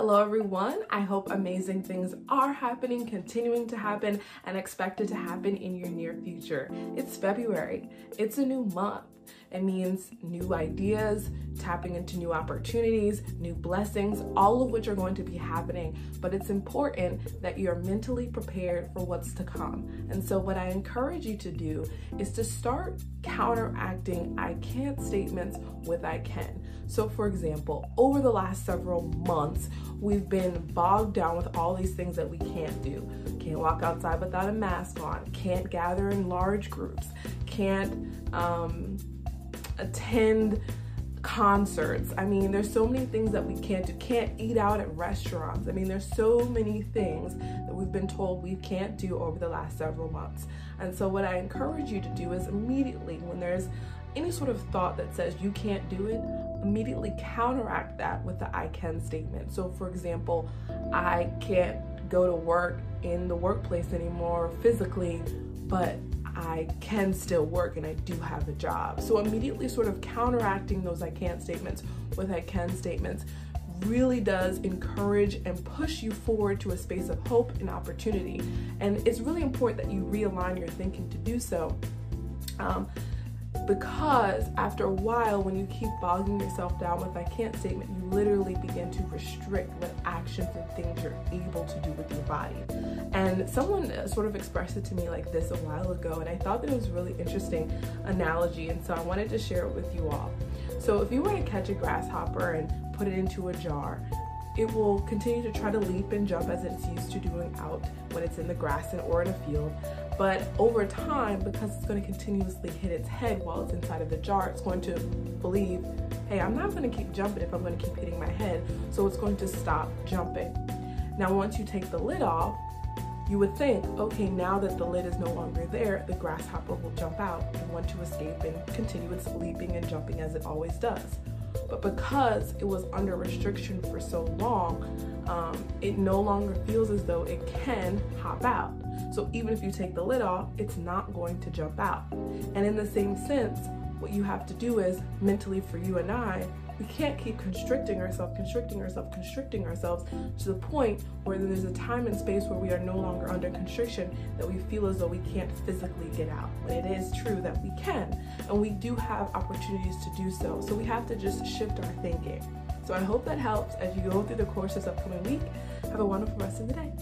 Hello everyone, I hope amazing things are happening, continuing to happen, and expected to happen in your near future. It's February, it's a new month. It means new ideas, tapping into new opportunities, new blessings, all of which are going to be happening. But it's important that you're mentally prepared for what's to come. And so what I encourage you to do is to start counteracting I can't statements with I can. So for example, over the last several months, we've been bogged down with all these things that we can't do. Can't walk outside without a mask on, can't gather in large groups, can't attend concerts. I mean, there's so many things that we can't do. Can't eat out at restaurants. I mean, there's so many things that we've been told we can't do over the last several months. And so what I encourage you to do is immediately, when there's any sort of thought that says you can't do it, immediately counteract that with the I can statement. So for example, I can't go to work in the workplace anymore physically, but I can still work and I do have a job. So immediately sort of counteracting those I can't statements with I can statements really does encourage and push you forward to a space of hope and opportunity. And it's really important that you realign your thinking to do so. Because after a while, when you keep bogging yourself down with I can't statement, you literally begin to restrict what actions and things you're able to do with your body. And someone sort of expressed it to me like this a while ago, and I thought that it was a really interesting analogy, and so I wanted to share it with you all. So if you were to catch a grasshopper and put it into a jar, it will continue to try to leap and jump as it's used to doing out when it's in the grass or in a field. But over time, because it's going to continuously hit its head while it's inside of the jar, it's going to believe, hey, I'm not going to keep jumping if I'm going to keep hitting my head. So it's going to stop jumping. Now, once you take the lid off, you would think, okay, now that the lid is no longer there, the grasshopper will jump out and want to escape and continue its leaping and jumping as it always does. But because it was under restriction for so long, it no longer feels as though it can hop out. So even if you take the lid off, it's not going to jump out. And in the same sense, what you have to do is mentally for you and I, we can't keep constricting ourselves to the point where there's a time and space where we are no longer under constriction, that we feel as though we can't physically get out. When it is true that we can, and we do have opportunities to do so. So we have to just shift our thinking. So I hope that helps as you go through the course this upcoming week. Have a wonderful rest of the day.